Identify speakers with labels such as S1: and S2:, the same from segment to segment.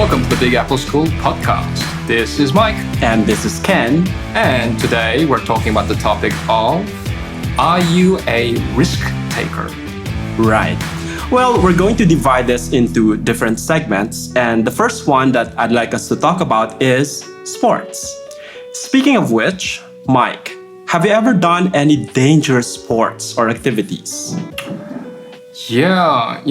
S1: Welcome to the Big Apple School podcast. This is Mike.
S2: And this is Ken.
S1: And today we're talking about the topic of, are you a risk taker?
S2: Right. Well, we're going to divide this into different segments. And the first one that I'd like us to talk about is sports. Speaking of which, Mike, have you ever done any dangerous sports or activities?
S1: Yeah,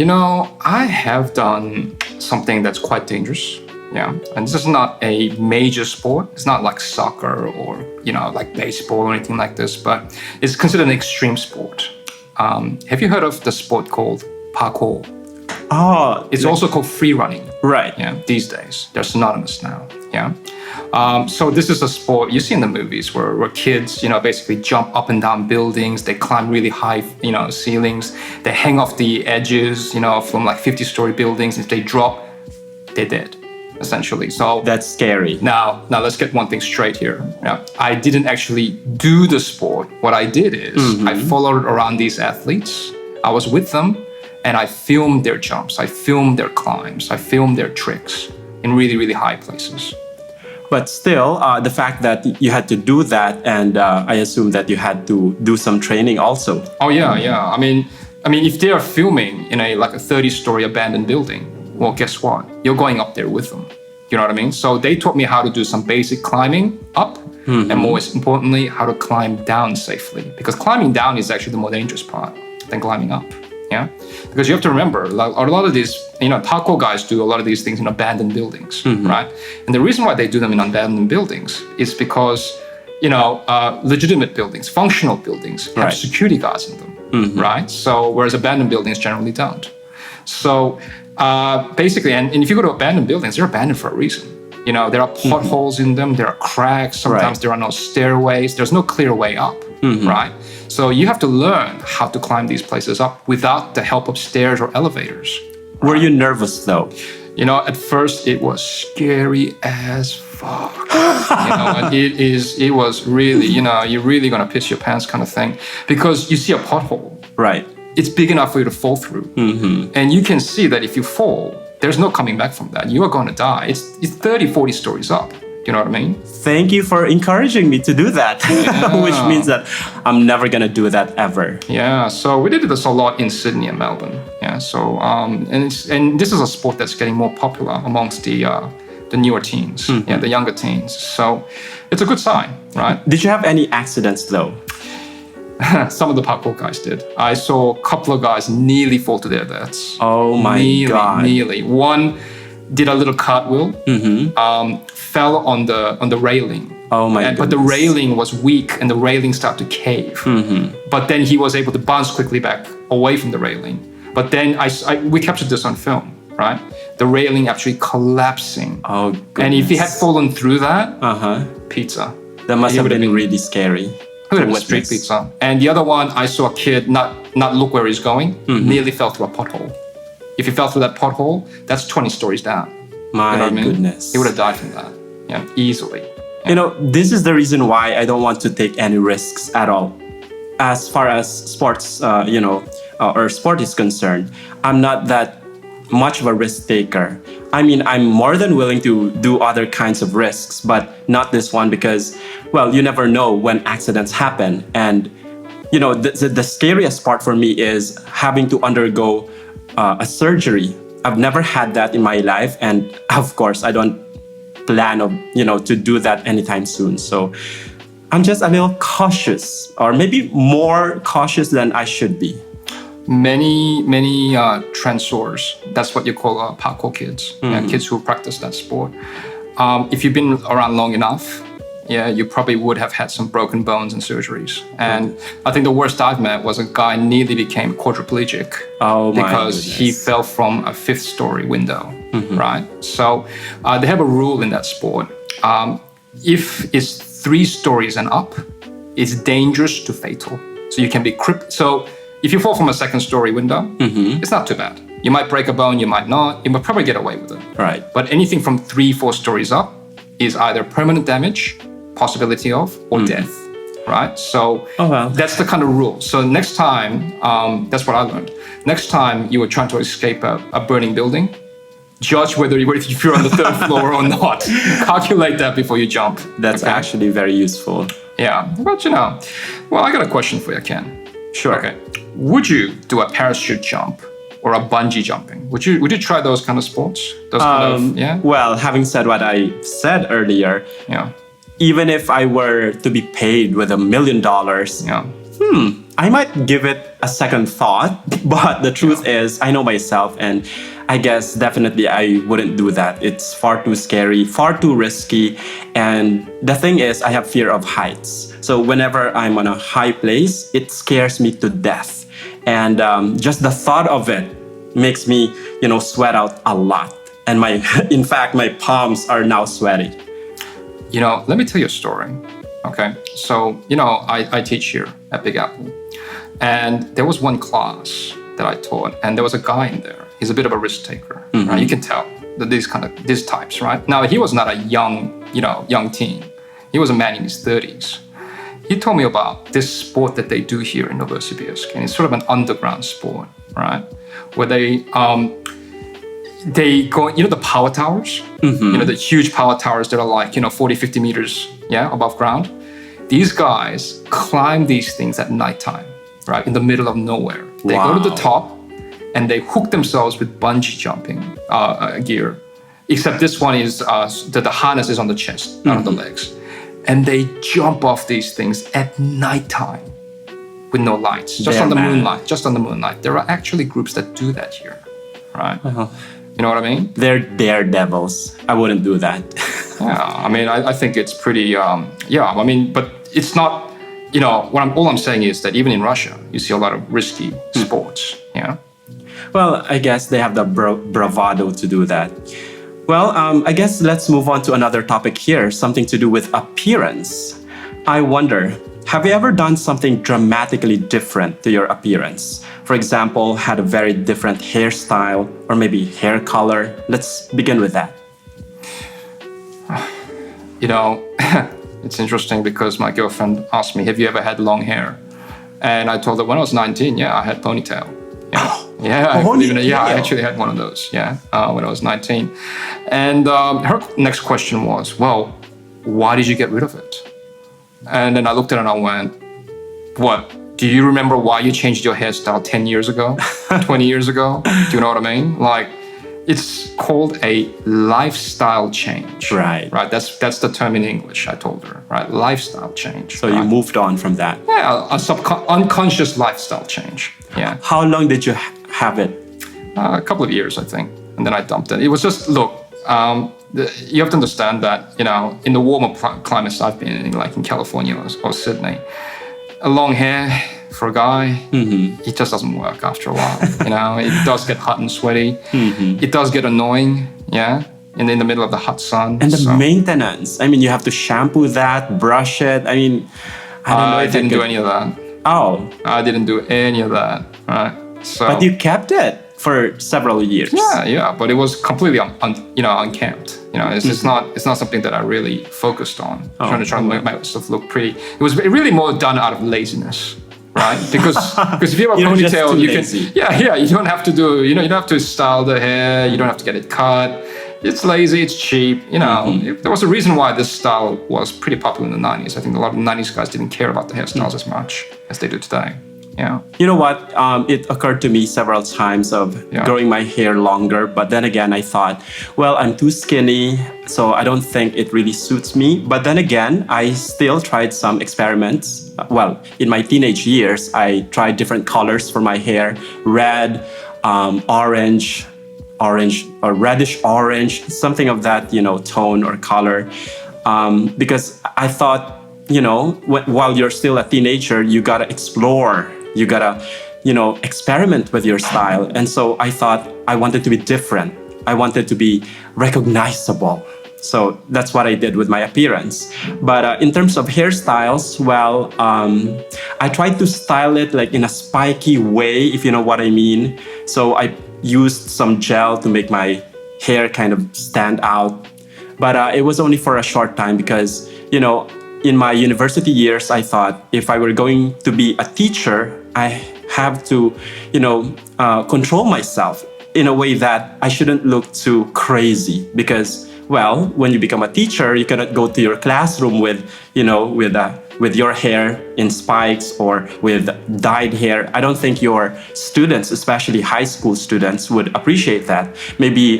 S1: I have done something that's quite dangerous. Yeah, and this is not a major sport. It's not like soccer or, like baseball or anything like this, but it's considered an extreme sport. Have you heard of the sport called parkour?
S2: Oh,
S1: it's also called free running.
S2: Right.
S1: Yeah, these days. They're synonymous now. Yeah. So this is a sport you see in the movies where kids, basically jump up and down buildings. They climb really high, ceilings. They hang off the edges, from like 50-story buildings. If they drop, they're dead, essentially. So
S2: that's scary.
S1: Now let's get one thing straight here. Yeah, I didn't actually do the sport. What I did is I followed around these athletes. I was with them and I filmed their jumps. I filmed their climbs. I filmed their tricks in really, really high places.
S2: But still, the fact that you had to do that, and I assume that you had to do some training also.
S1: Oh yeah. I mean, if they are filming in a 30-story abandoned building, well, guess what? You're going up there with them. You know what I mean? So they taught me how to do some basic climbing up, and most importantly, how to climb down safely. Because climbing down is actually the more dangerous part than climbing up. Yeah, because you have to remember, a lot of these, parkour guys do a lot of these things in abandoned buildings, right? And the reason why they do them in abandoned buildings is because, legitimate buildings, functional buildings have security guards in them, right? So whereas abandoned buildings generally don't. So basically, and if you go to abandoned buildings, they're abandoned for a reason. There are potholes in them, there are cracks, sometimes there are no stairways, there's no clear way up, right? So you have to learn how to climb these places up without the help of stairs or elevators.
S2: Right? Were you nervous though?
S1: At first it was scary as fuck. And it was really, you're really gonna piss your pants kind of thing, because you see a pothole.
S2: Right.
S1: It's big enough for you to fall through. And you can see that if you fall, there's no coming back from that. You are going to die. It's 30, 40 stories up. You know what I mean?
S2: Thank you for encouraging me to do that, which means that I'm never going to do that ever.
S1: Yeah, so we did this a lot in Sydney and Melbourne. Yeah, so, and this is a sport that's getting more popular amongst the newer teens, the younger teens. So it's a good sign, right?
S2: Did you have any accidents though?
S1: Some of the parkour guys did. I saw a couple of guys nearly fall to their deaths.
S2: Oh my God.
S1: Nearly. One did a little cartwheel, fell on the railing.
S2: Oh my goodness.
S1: But the railing was weak and the railing started to cave. But then he was able to bounce quickly back away from the railing. But then we captured this on film, right? The railing actually collapsing.
S2: Oh goodness.
S1: And if he had fallen through that, pizza.
S2: That must have been really scary.
S1: Street pizza. And the other one, I saw a kid not look where he's going, nearly fell through a pothole. If he fell through that pothole, that's 20 stories down.
S2: My goodness.
S1: He would have died from that, easily. Yeah.
S2: This is the reason why I don't want to take any risks at all. As far as sports, or sport is concerned, I'm not that much of a risk taker. I mean, I'm more than willing to do other kinds of risks, but not this one because, well, you never know when accidents happen. And, the scariest part for me is having to undergo a surgery. I've never had that in my life. And of course, I don't plan to do that anytime soon. So I'm just a little cautious, or maybe more cautious than I should be.
S1: Many transors, that's what you call parkour kids, kids who practice that sport. If you've been around long enough, you probably would have had some broken bones and surgeries. And I think the worst I've met was a guy nearly became quadriplegic because he fell from a 5th-story window, right? So they have a rule in that sport. If it's 3 stories and up, it's dangerous to fatal. So you can be So if you fall from a 2nd-story window, it's not too bad. You might break a bone, you might not. You might probably get away with it.
S2: Right.
S1: But anything from 3, 4 stories up is either permanent damage, possibility of, or death, right? So that's the kind of rule. So next time, that's what I learned. Next time you were trying to escape a burning building, judge whether if you're on the third floor or not. Calculate that before you jump.
S2: That's actually very useful.
S1: Yeah, but well, I got a question for you, Ken.
S2: Sure.
S1: Okay. Would you do a parachute jump or a bungee jumping? Would you try those kind of sports? Those
S2: Well, having said what I said earlier,
S1: Yeah.
S2: even if I were to be paid with $1 million,
S1: Yeah.
S2: I might give it a second thought. But the truth is, I know myself, and I guess definitely I wouldn't do that. It's far too scary, far too risky. And the thing is, I have fear of heights. So whenever I'm on a high place, it scares me to death. And just the thought of it makes me, sweat out a lot. And in fact, my palms are now sweaty.
S1: Let me tell you a story. Okay. So, I teach here at Big Apple. And there was one class that I taught, and there was a guy in there. He's a bit of a risk taker. Right? You can tell that these types, right? Now, he was not a young teen. He was a man in his 30s. He told me about this sport that they do here in Novosibirsk, and it's sort of an underground sport, right? Where they go, the power towers, the huge power towers that are like, 40, 50 meters, above ground. These guys climb these things at nighttime, right? In the middle of nowhere. They go to the top and they hook themselves with bungee jumping gear. Except this one is, the harness is on the chest, not on the legs. And they jump off these things at nighttime with no lights, just on the moonlight. There are actually groups that do that here, right? You know what I mean?
S2: They're daredevils. I wouldn't do that.
S1: Yeah, I think it's pretty, but it's not, all I'm saying is that even in Russia, you see a lot of risky sports, yeah?
S2: Well, I guess they have the bravado to do that. Well, I guess let's move on to another topic here, something to do with appearance. I wonder, have you ever done something dramatically different to your appearance? For example, had a very different hairstyle or maybe hair color? Let's begin with that.
S1: It's interesting because my girlfriend asked me, have you ever had long hair? And I told her when I was 19, I had ponytail. I actually had one of those, when I was 19. And her next question was, well, why did you get rid of it? And then I looked at her and I went, what? Do you remember why you changed your hairstyle 10 years ago, 20 years ago? Do you know what I mean? Like, it's called a lifestyle change.
S2: Right.
S1: That's the term in English, I told her, right? Lifestyle change.
S2: So you moved on from that.
S1: Yeah, unconscious lifestyle change. Yeah.
S2: How long did you have it?
S1: A couple of years, I think. And then I dumped it. It was just, look, you have to understand that, in the warmer climates I've been in, like in California or Sydney, a long hair for a guy, it just doesn't work after a while. It does get hot and sweaty. It does get annoying, in the middle of the hot sun.
S2: And the maintenance. You have to shampoo that, brush it. I don't know.
S1: I didn't do any of that.
S2: Oh.
S1: I didn't do any of that, right? So,
S2: but you kept it for several years.
S1: Yeah, but it was completely unkempt. It's not something that I really focused on. Trying to make myself look pretty. It was really more done out of laziness, right? Because if you have a ponytail, you can you don't have to do you don't have to style the hair. You don't have to get it cut. It's lazy. It's cheap. There was a reason why this style was pretty popular in the 90s. I think a lot of the 90s guys didn't care about the hairstyles as much as they do today. Yeah.
S2: You know what? It occurred to me several times of growing my hair longer. But then again, I thought, well, I'm too skinny, so I don't think it really suits me. But then again, I still tried some experiments. Well, in my teenage years, I tried different colors for my hair. Red, orange or reddish orange, something of that, tone or color. Because I thought, while you're still a teenager, you gotta explore. You gotta, experiment with your style. And so I thought I wanted to be different. I wanted to be recognizable. So that's what I did with my appearance. But in terms of hairstyles, well, I tried to style it like in a spiky way, if you know what I mean. So I used some gel to make my hair kind of stand out. But it was only for a short time because, in my university years, I thought if I were going to be a teacher, I have to, control myself. in a way that I shouldn't look too crazy because, well, when you become a teacher, you cannot go to your classroom with your hair in spikes or with dyed hair. I don't think your students, especially high school students, would appreciate that. Maybe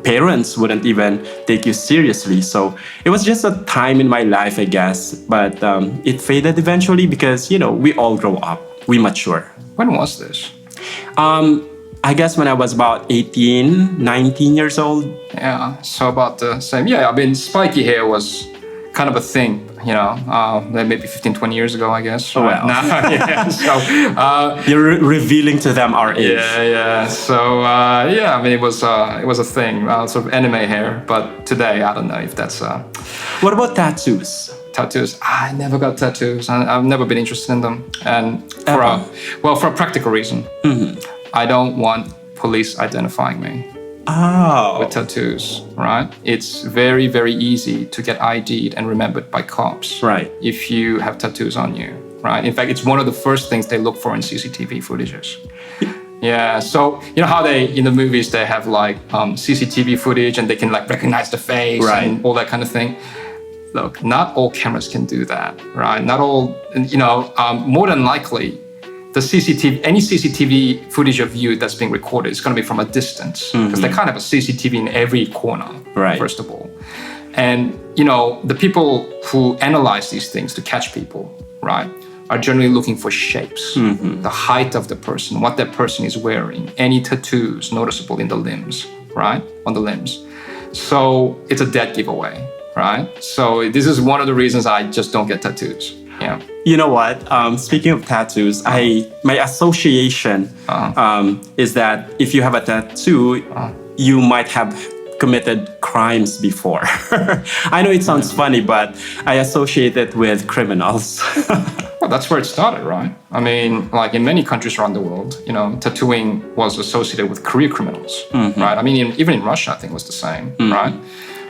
S2: parents wouldn't even take you seriously. So it was just a time in my life, I guess. But it faded eventually because, we all grow up. We mature.
S1: When was this?
S2: I guess when I was about 18, 19 years old.
S1: Yeah, so about the same. Yeah, I mean, spiky hair was kind of a thing, maybe 15, 20 years ago, I guess.
S2: Oh, well.
S1: Yeah, so...
S2: You're revealing to them our age.
S1: Yeah. So, I mean, it was a thing, sort of anime hair. But today, I don't know if that's...
S2: What about tattoos?
S1: Tattoos. I never got tattoos. I've never been interested in them. And for a practical reason. Mm-hmm. I don't want police identifying me with tattoos, right? It's very, very easy to get ID'd and remembered by cops,
S2: right?
S1: If you have tattoos on you, right? In fact, it's one of the first things they look for in CCTV footages. Yeah, so you know how in the movies they have like CCTV footage and they can like recognize the face and all that kind of thing. Look, not all cameras can do that, right? Not all, more than likely, any CCTV footage of you that's being recorded is going to be from a distance because they can't have a CCTV in every corner, first of all. And, the people who analyze these things to catch people, right, are generally looking for shapes, the height of the person, what that person is wearing, any tattoos noticeable in the limbs, right, on the limbs. So it's a dead giveaway, right? So this is one of the reasons I just don't get tattoos. Yeah.
S2: You know what? Speaking of tattoos, my association is that if you have a tattoo, you might have committed crimes before. I know it sounds funny, but I associate it with criminals.
S1: Well, that's where it started, right? I mean, like in many countries around the world, tattooing was associated with career criminals, right? I mean, even in Russia, I think it was the same, right?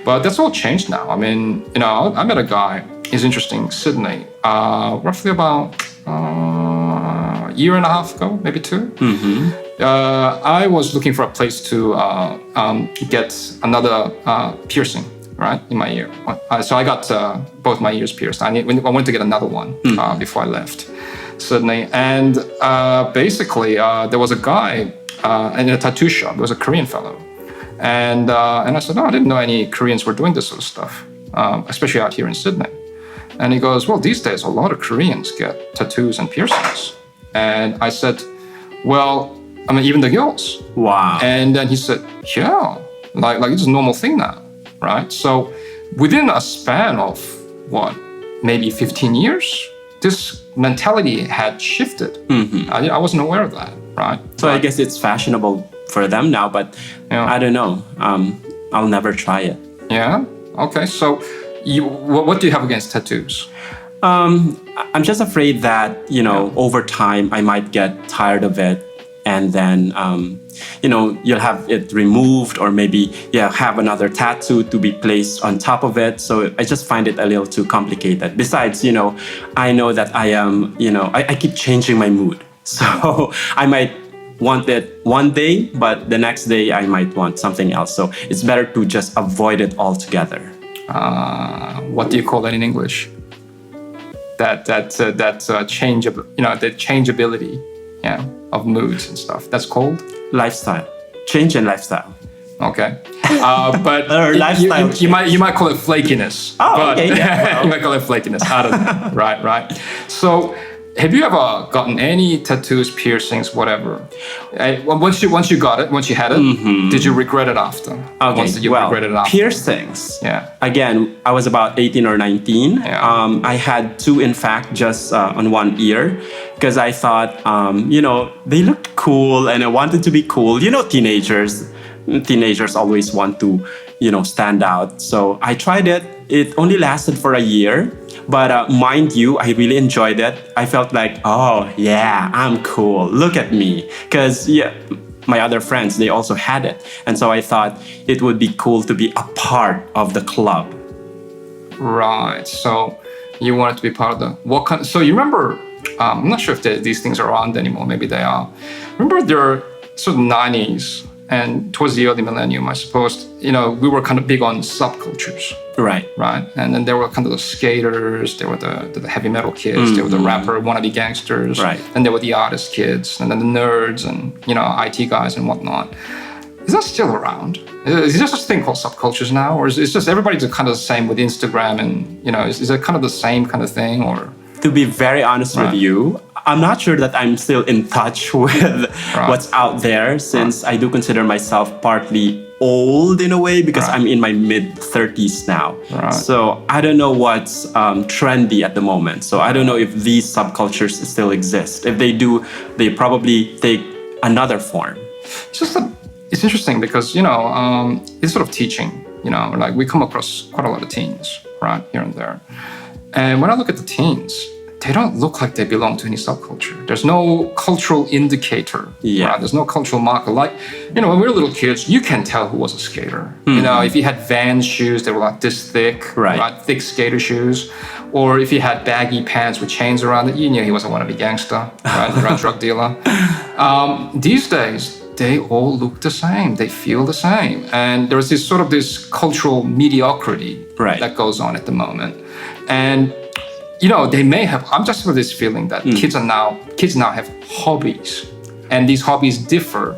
S1: But that's all changed now. I mean, I met a guy. It's interesting, Sydney, roughly about a year and a half ago, maybe two. I was looking for a place to get another piercing, right, in my ear. So I got both my ears pierced. I wanted to get another one before I left Sydney. And basically, there was a guy in a tattoo shop. There was a Korean fellow. And I said, I didn't know any Koreans were doing this sort of stuff, especially out here in Sydney. And he goes, well, these days, a lot of Koreans get tattoos and piercings. And I said, well, I mean, even the girls.
S2: Wow.
S1: And then he said, yeah, like it's a normal thing now, right? So within a span of, maybe 15 years, this mentality had shifted. I wasn't aware of that, right?
S2: So I guess it's fashionable for them now, but I don't know. I'll never try it.
S1: Yeah? Okay, so... what do you have against tattoos?
S2: I'm just afraid that, over time I might get tired of it and then, you'll have it removed or maybe have another tattoo to be placed on top of it. So I just find it a little too complicated. Besides, I know that I am, I keep changing my mood. So I might want it one day, but the next day I might want something else. So it's better to just avoid it altogether.
S1: What do you call that in English? That change of, the changeability, of moods and stuff. That's called
S2: lifestyle. Change in lifestyle.
S1: Okay, but
S2: or lifestyle.
S1: You might call it flakiness.
S2: Oh,
S1: but,
S2: okay. Yeah,
S1: you might call it flakiness. I don't know. Right. So, have you ever gotten any tattoos, piercings, whatever? Once you had it, did you regret it after?
S2: Okay,
S1: regret it after?
S2: Piercings.
S1: Yeah.
S2: Again, I was about 18 or 19.
S1: Yeah.
S2: I had two, in fact, just on one ear because I thought, they looked cool and I wanted to be cool. Teenagers always want to, stand out. So I tried it. It only lasted for a year. But mind you, I really enjoyed it. I felt like, oh, yeah, I'm cool. Look at me. Because my other friends, they also had it. And so I thought it would be cool to be a part of the club.
S1: Right. So you wanted to be part of the... So you remember... I'm not sure if these things are around anymore. Maybe they are. Remember there are sort of 90s and towards the early millennium, I suppose, we were kind of big on subcultures.
S2: Right.
S1: And then there were kind of the skaters, there were the heavy metal kids, there were the rapper wannabe gangsters, and there were the artist kids, and then the nerds and, IT guys and whatnot. Is that still around? Is there such a thing called subcultures now? Or is it just everybody's kind of the same with Instagram and, is it kind of the same kind of thing? Or
S2: to be very honest with you, I'm not sure that I'm still in touch with what's out there, since I do consider myself partly old in a way, because I'm in my mid-30s now. So I don't know what's trendy at the moment. So I don't know if these subcultures still exist. If they do, they probably take another form.
S1: It's just that it's interesting because, it's sort of teaching, like we come across quite a lot of teens, right, here and there. And when I look at the teens, they don't look like they belong to any subculture. There's no cultural indicator. Right? There's no cultural marker. Like, when we were little kids, you can tell who was a skater. If you had Vans shoes, they were like this thick, right? Thick skater shoes. Or if you had baggy pants with chains around it, you knew he was a wannabe gangster, right? Or a drug dealer. These days, they all look the same. They feel the same. And there's this cultural mediocrity that goes on at the moment. And they may have, I'm just with this feeling that kids now have hobbies, and these hobbies differ,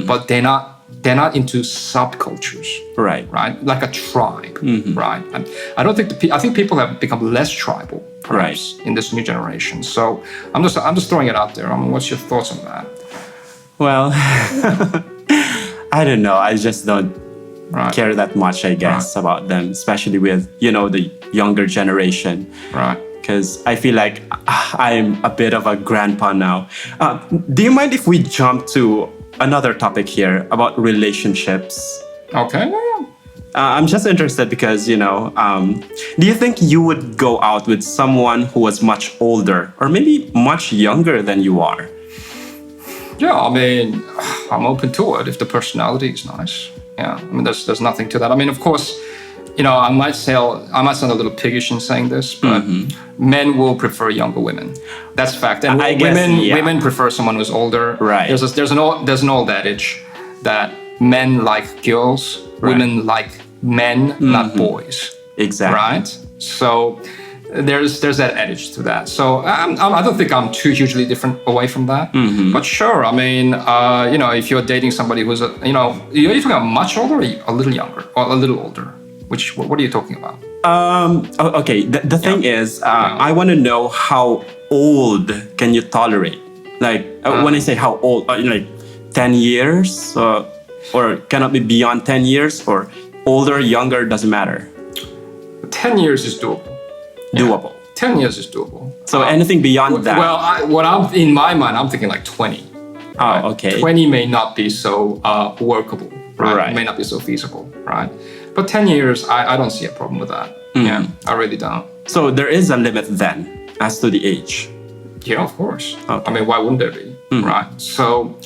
S1: but they're not into subcultures, right? Like a tribe, right? And I think people have become less tribal, perhaps, in this new generation. So I'm just throwing it out there. I mean, what's your thoughts on that?
S2: Well, I don't know. I just don't care that much, I guess, about them, especially with, the younger generation. Right. Because I feel like I'm a bit of a grandpa now. Do you mind if we jump to another topic here about relationships?
S1: Okay.
S2: I'm just interested because, do you think you would go out with someone who was much older or maybe much younger than you are?
S1: Yeah, I mean, I'm open to it if the personality is nice. Yeah, I mean, there's nothing to that. I mean, of course, I might sound a little piggish in saying this, but men will prefer younger women. That's fact. And women prefer someone who's older. Right. There's an old adage that men like girls, women like men, not boys. Exactly. Right. So there's that adage to that. So I don't think I'm too hugely different away from that. But sure, I mean, if you're dating somebody who's are you talking about much older or a little younger or a little older? What are you talking about?
S2: Okay. The thing is, I want to know how old can you tolerate? Like when I say how old, like 10 years, or cannot be beyond 10 years, or older, younger, doesn't matter.
S1: 10 years is doable.
S2: Doable.
S1: 10 years is doable.
S2: So anything beyond that?
S1: Well, in my mind, I'm thinking like 20.
S2: Oh, okay.
S1: 20 may not be so workable, right? May not be so feasible, right? But 10 years, I don't see a problem with that. Yeah, I really don't.
S2: So there is a limit then as to the age?
S1: Yeah, of course. Okay. I mean, why wouldn't there be, right? So,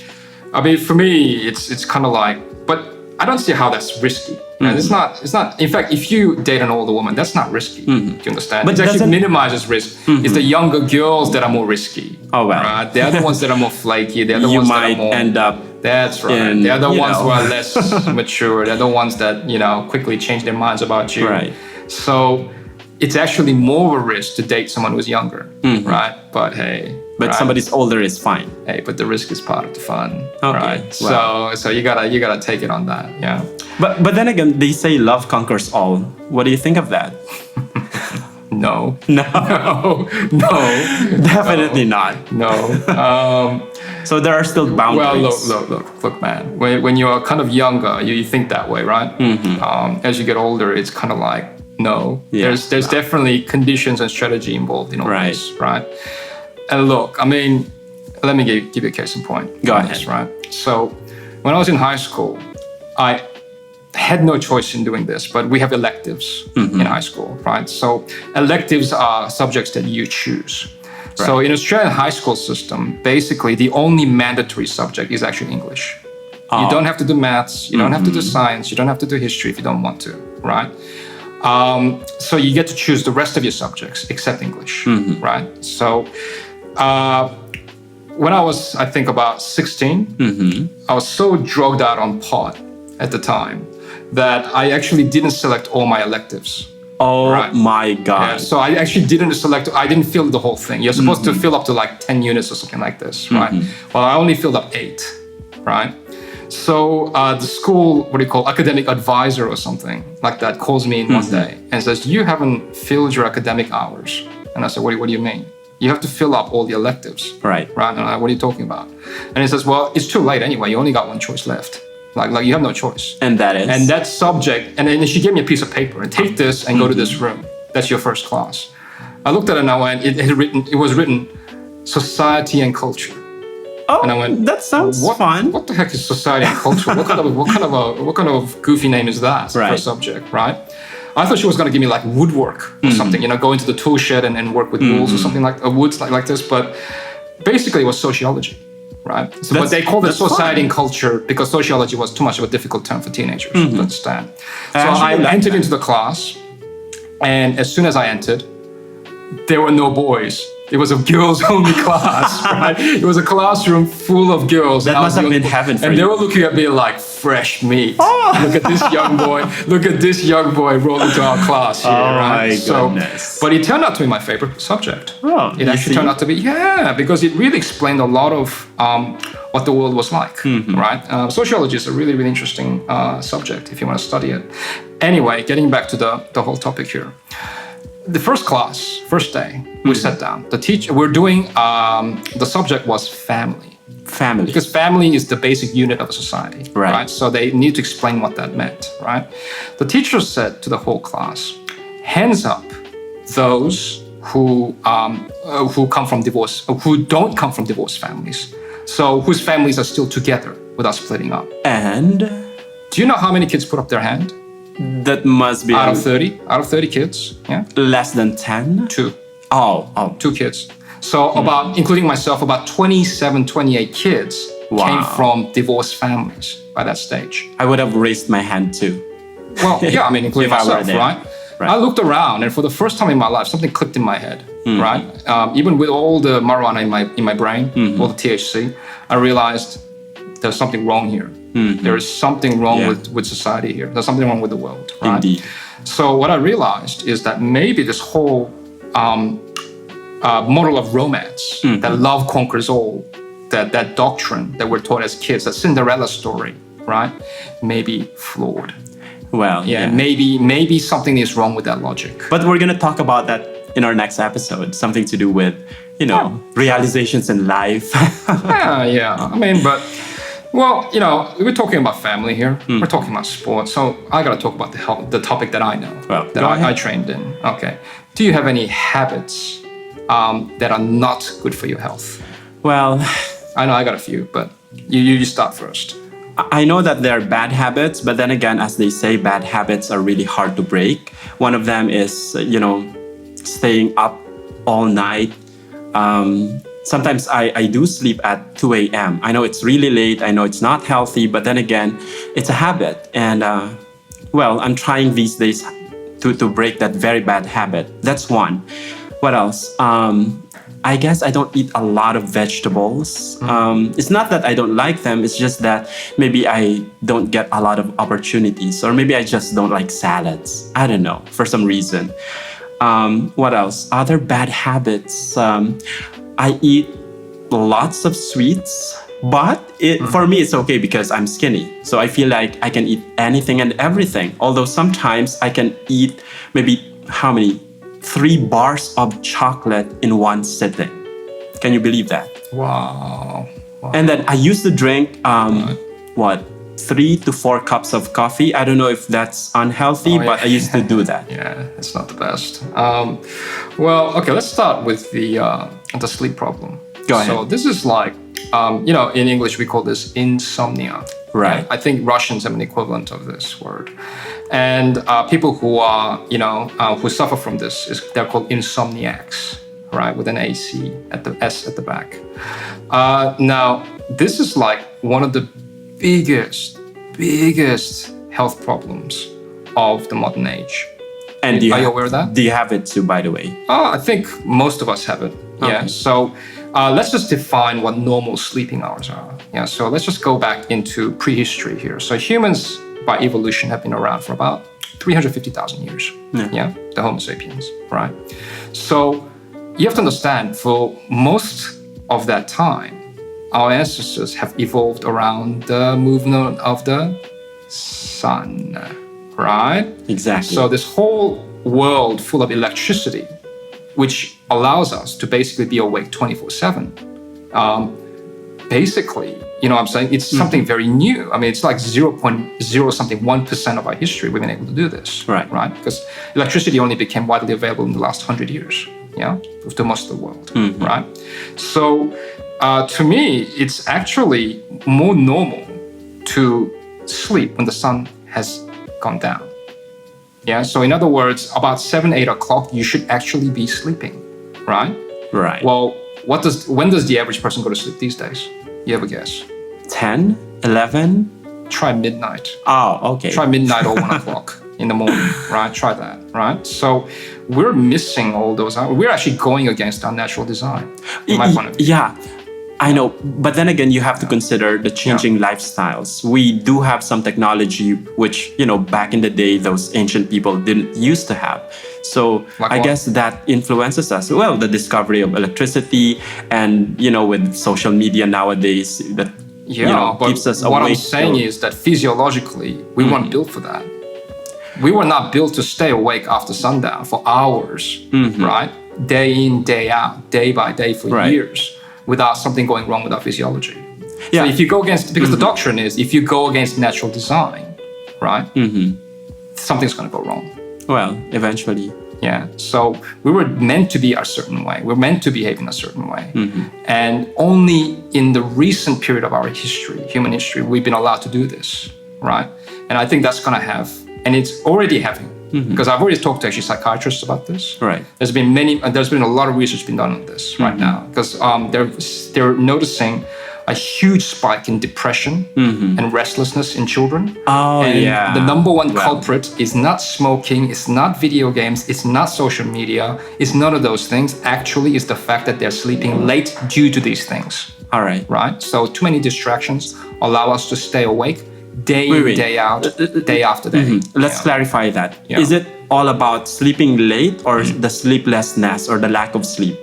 S1: I mean, for me, it's kind of like, but I don't see how that's risky. And it's not. In fact, if you date an older woman, that's not risky. Do you understand? But it actually minimizes risk. It's the younger girls that are more risky. Oh, well. Right? They're the ones that are more flaky. They're the ones that are more... You might
S2: end up...
S1: That's right. They're the ones who are less mature. They're the ones that, quickly change their minds about you. Right. So it's actually more of a risk to date someone who's younger, right? But hey...
S2: But somebody's older is fine.
S1: Hey, but the risk is part of the fun, right? Wow. So you gotta take it on that, yeah.
S2: But then again, they say love conquers all. What do you think of that?
S1: No.
S2: Definitely not.
S1: No.
S2: So there are still boundaries.
S1: Well, look, man. When you're kind of younger, you think that way, right? As you get older, it's kind of like no. Yeah. There's definitely conditions and strategy involved in all this, right? And look, I mean, let me give you a case in point.
S2: Go ahead.
S1: This, right? So when I was in high school, I had no choice in doing this, but we have electives in high school, right? So electives are subjects that you choose. Right. So in Australian high school system, basically the only mandatory subject is actually English. You don't have to do maths, you don't have to do science, you don't have to do history if you don't want to, right? So you get to choose the rest of your subjects except English, right? So when I was, I think, about 16, I was so drugged out on pot at the time that I actually didn't select all my electives.
S2: Oh my God.
S1: Yeah, so I actually didn't fill the whole thing. You're supposed to fill up to like 10 units or something like this, right? Well, I only filled up 8, right? So the school, academic advisor or something like that calls me in one day and says, you haven't filled your academic hours. And I said, what do you mean? You have to fill up all the electives.
S2: Right.
S1: And I'm like, what are you talking about? And he says, well, it's too late anyway. You only got one choice left. Like you have no choice.
S2: And that is?
S1: And that subject, and then she gave me a piece of paper and take this and go to this room. That's your first class. I looked at it and I went, it was written society and culture.
S2: Oh,
S1: and I went,
S2: that sounds fun.
S1: What the heck is society and culture? what kind of goofy name is that for a subject, right? I thought she was going to give me like woodwork or something, go into the tool shed and work with wools or something like woods like this. But basically it was sociology, right? So, but they called it society and culture because sociology was too much of a difficult term for teenagers to understand. So I entered into the class, and as soon as I entered, there were no boys. It was a girls-only class, right? It was a classroom full of girls.
S2: That must have been heaven for you.
S1: And they were looking at me like fresh meat. Oh. Look at this young boy. Look at this young boy roll into our class here, right?
S2: My goodness.
S1: But it turned out to be my favorite subject.
S2: Oh,
S1: it actually turned out to be, because it really explained a lot of what the world was like, right? Sociology is a really, really interesting subject if you want to study it. Anyway, getting back to the whole topic here. The first day, we sat down. We're doing, the subject was family.
S2: Family.
S1: Because family is the basic unit of a society, right? So they need to explain what that meant, right? The teacher said to the whole class, hands up those who come from divorce, who don't come from divorced families. So whose families are still together without splitting up.
S2: And?
S1: Do you know how many kids put up their hand?
S2: That must be...
S1: Out of 30 kids, yeah?
S2: Less than 10?
S1: 2.
S2: Oh.
S1: 2 kids. So including myself, about 27, 28 kids came from divorced families by that stage.
S2: I would have raised my hand too.
S1: Well, yeah, including myself, right? I looked around, and for the first time in my life, something clicked in my head, right? Even with all the marijuana in my brain, all the THC, I realized there's something wrong here. There is something wrong with society here. There's something wrong with the world, right?
S2: Indeed.
S1: So what I realized is that maybe this whole model of romance, that love conquers all, that doctrine that we're taught as kids, that Cinderella story, right, may be flawed.
S2: Well,
S1: maybe something is wrong with that logic.
S2: But we're going to talk about that in our next episode, something to do with, realizations in life.
S1: Well, we're talking about family here. We're talking about sports. So I got to talk about the topic that I know, that I trained in. Okay. Do you have any habits that are not good for your health?
S2: Well,
S1: I know I got a few, but you start first.
S2: I know that there are bad habits, but then again, as they say, bad habits are really hard to break. One of them is, staying up all night. Sometimes I do sleep at 2 a.m. I know it's really late. I know it's not healthy, but then again, it's a habit. And, I'm trying these days to break that very bad habit. That's one. What else? I guess I don't eat a lot of vegetables. It's not that I don't like them. It's just that maybe I don't get a lot of opportunities, or maybe I just don't like salads. I don't know, for some reason. What else? Other bad habits. I eat lots of sweets, but for me, it's okay because I'm skinny. So I feel like I can eat anything and everything. Although sometimes I can eat maybe 3 bars of chocolate in one sitting. Can you believe that?
S1: Wow.
S2: And then I used to drink, 3 to 4 cups of coffee. I don't know if that's unhealthy, but I used to do that.
S1: Yeah, it's not the best. Okay, let's start with the sleep problem.
S2: Go ahead.
S1: So this is like, in English we call this insomnia.
S2: Right.
S1: I think Russians have an equivalent of this word. And people who are, who suffer from this, they're called insomniacs, right? With an AC at the S at the back. Now, this is like one of the biggest health problems of the modern age.
S2: And
S1: are you aware of that?
S2: Do you have it too, by the way?
S1: I think most of us have it.
S2: Okay.
S1: Yeah. So let's just define what normal sleeping hours are. Yeah, so let's just go back into prehistory here. So humans, by evolution, have been around for about 350,000 years. Yeah, the Homo sapiens, right? So you have to understand, for most of that time, our ancestors have evolved around the movement of the sun, right?
S2: Exactly.
S1: So this whole world full of electricity, which allows us to basically be awake 24/7. Basically, you know what I'm saying? It's something very new. I mean, it's like 0.0 something 1% of our history we've been able to do this. Right? Because electricity only became widely available in the last 100 years, yeah, to most of the world, right? So to me, it's actually more normal to sleep when the sun has gone down. Yeah, so in other words, about 7, 8 o'clock, you should actually be sleeping, right?
S2: Right.
S1: Well, when does the average person go to sleep these days? You have a guess?
S2: 10, 11?
S1: Try midnight.
S2: Oh, okay.
S1: Try midnight or 1 o'clock in the morning, right? Try that, right? So we're missing all those hours. We're actually going against our natural design, from my point of view.
S2: Yeah, I know. But then again, you have to consider the changing lifestyles. We do have some technology which, you know, back in the day, those ancient people didn't used to have. So
S1: Like
S2: I
S1: what?
S2: guess that influences us. Well, the discovery of electricity and, you know, with social media nowadays, that,
S1: Yeah,
S2: you know,
S1: but
S2: keeps us
S1: what I'm
S2: awake.
S1: saying is that physiologically, we weren't built for that. We were not built to stay awake after sundown for hours, right? Day in, day out, day by day for years, without something going wrong with our physiology.
S2: Yeah.
S1: So if you go against, because the doctrine is, if you go against natural design, right, something's going to go wrong.
S2: Well, eventually.
S1: Yeah. So we were meant to be a certain way. We're meant to behave in a certain way. And only in the recent period of our history, human history, we've been allowed to do this, right? And I think that's going to have, and it's already having, because I've already talked to actually psychiatrists about this.
S2: Right.
S1: There's been a lot of research being done on this right now, because they're noticing a huge spike in depression and restlessness in children.
S2: Oh,
S1: and
S2: yeah.
S1: the number one culprit is not smoking, it's not video games, it's not social media, it's none of those things. Actually, it's the fact that they're sleeping late due to these things.
S2: All right.
S1: Right? So too many distractions allow us to stay awake day in, day out, day after day.
S2: Let's clarify that.
S1: Yeah.
S2: Is it all about sleeping late or the sleeplessness or the lack of sleep?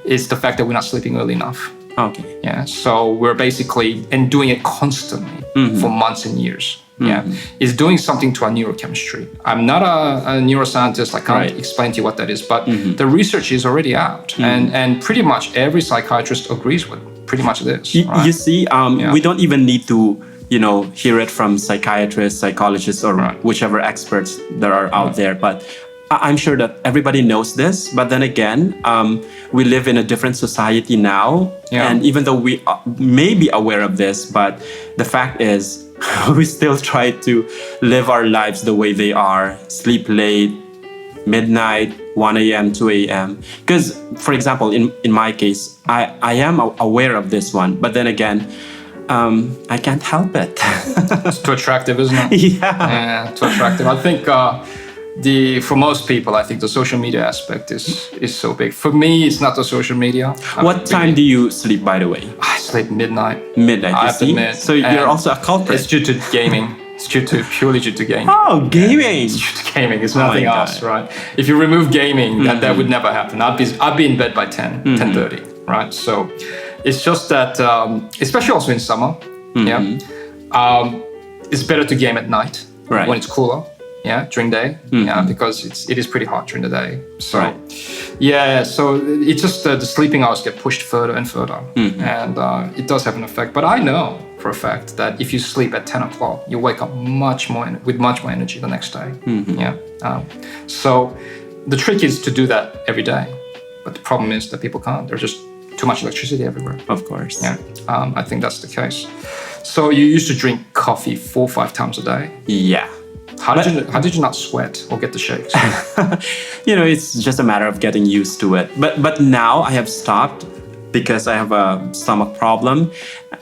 S1: It's the fact that we're not sleeping early enough.
S2: Okay.
S1: Yeah, so we're basically, and doing it constantly for months and years. Yeah, it's doing something to our neurochemistry. I'm not a neuroscientist. I can't explain to you what that is, but the research is already out, and pretty much every psychiatrist agrees with pretty much this.
S2: You see, we don't even need to, you know, hear it from psychiatrists, psychologists, or whichever experts that are out there, but I'm sure that everybody knows this, but then again, we live in a different society now.
S1: Yeah.
S2: And even though we may be aware of this, but the fact is, we still try to live our lives the way they are, sleep late, midnight, 1 a.m., 2 a.m. Because, for example, in my case, I am aware of this one, but then again, I can't help it.
S1: It's too attractive, isn't it? Yeah, too attractive. I think for most people, I think the social media aspect is so big. For me, it's not the social media.
S2: What time do you sleep, by the way?
S1: I sleep midnight.
S2: Midnight,
S1: I
S2: you
S1: have to
S2: see?
S1: admit.
S2: So you're also a culprit.
S1: It's due to gaming. It's purely due to gaming.
S2: Oh, gaming!
S1: It's due to gaming. It's nothing
S2: my
S1: else,
S2: God.
S1: right? If you remove gaming, that would never happen. I'd be in bed by 10:30, right? So it's just that, especially also in summer, it's better to game at night when it's cooler. Yeah, during day, because it is pretty hot during the day. So, so it's just the sleeping hours get pushed further and further, and it does have an effect. But I know for a fact that if you sleep at 10 o'clock, you wake up with much more energy the next day. So the trick is to do that every day, but the problem is that people can't. There's just too much electricity everywhere.
S2: Of course.
S1: Yeah, I think that's the case. So you used to drink coffee 4 or 5 times a day.
S2: Yeah.
S1: How did you not sweat or get the shakes?
S2: You know, it's just a matter of getting used to it. But now I have stopped because I have a stomach problem.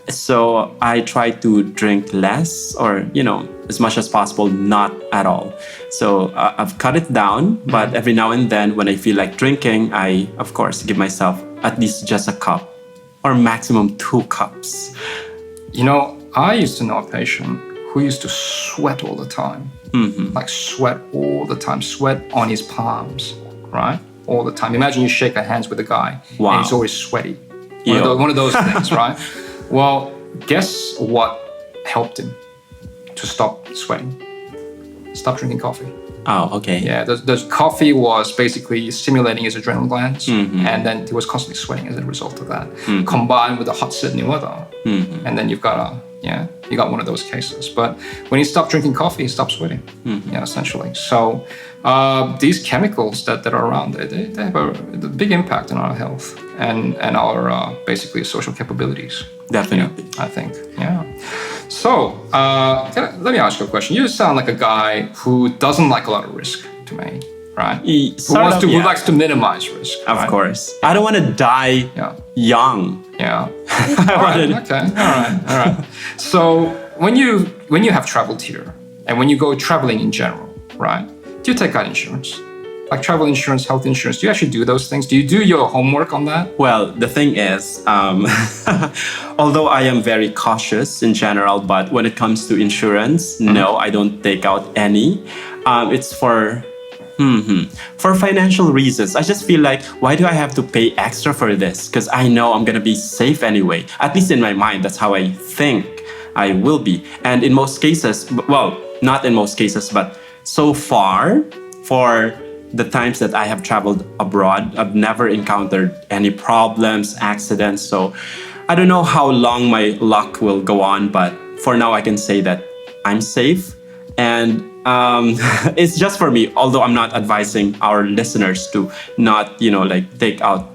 S2: So I try to drink less or, you know, as much as possible, not at all. So I've cut it down, but every now and then when I feel like drinking, I, of course, give myself at least just a cup. or maximum 2 cups?
S1: You know, I used to know a patient who used to sweat all the time. Like sweat all the time, sweat on his palms, right? All the time. Imagine you shake hands with a guy and he's always sweaty. One of those things, right? Well, guess what helped him to stop sweating? Stop drinking coffee.
S2: Oh, okay.
S1: Yeah, the coffee was basically stimulating his adrenal glands, and then he was constantly sweating as a result of that, combined with the hot Sydney weather. And then you got one of those cases. But when he stopped drinking coffee, he stopped sweating, essentially. So these chemicals that are around, they have a big impact on our health and our basically social capabilities.
S2: Definitely.
S1: I think, So let me ask you a question. You sound like a guy who doesn't like a lot of risk to me, right? Who likes to minimize risk.
S2: Of course. I don't want to die young.
S1: Yeah. All right. So when you have traveled here and when you go traveling in general, right? Do you take out insurance? Like travel insurance, health insurance, do you actually do those things? Do you do your homework on that?
S2: Well, the thing is, although I am very cautious in general, but when it comes to insurance, no, I don't take out any. It's for financial reasons. I just feel like, why do I have to pay extra for this? Because I know I'm going to be safe anyway. At least in my mind, that's how I think I will be. And in most cases, well, not in most cases, but so far, for the times that I have traveled abroad, I've never encountered any problems, accidents. So I don't know how long my luck will go on, but for now I can say that I'm safe. And it's just for me, although I'm not advising our listeners to not, take out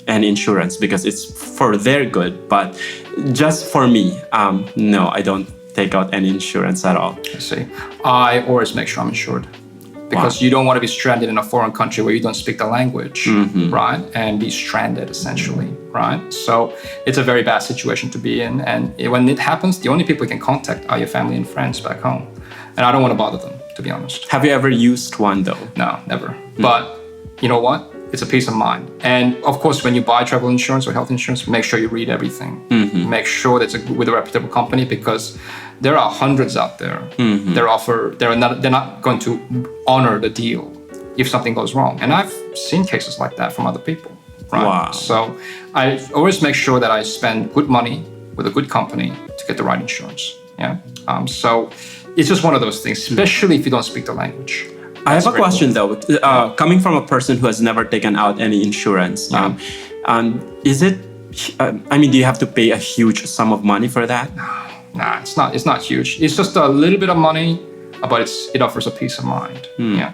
S2: any insurance because it's for their good. But just for me, no, I don't take out any insurance at all.
S1: I see. I always make sure I'm insured. Because you don't want to be stranded in a foreign country where you don't speak the language, right? And be stranded, essentially, right? So it's a very bad situation to be in. And when it happens, the only people you can contact are your family and friends back home. And I don't want to bother them, to be honest.
S2: Have you ever used one, though?
S1: No, never. But you know what? It's a peace of mind. And of course, when you buy travel insurance or health insurance, make sure you read everything. Make sure that it's with a reputable company because there are hundreds out there. They're not going to honor the deal if something goes wrong. And I've seen cases like that from other people. Right?
S2: Wow.
S1: So I always make sure that I spend good money with a good company to get the right insurance. Yeah. So it's just one of those things, especially if you don't speak the language.
S2: I have a question though. Coming from a person who has never taken out any insurance, is it? Do you have to pay a huge sum of money for that?
S1: Nah, it's not. It's not huge. It's just a little bit of money, but it offers a peace of mind. Yeah.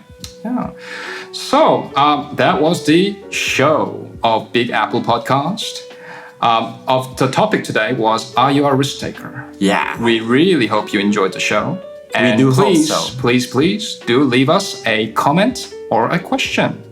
S1: So that was the show of Big Apple Podcast. Of the topic today was, are you a risk taker?
S2: Yeah.
S1: We really hope you enjoyed the show. And
S2: we do hope so.
S1: Please do leave us a comment or a question.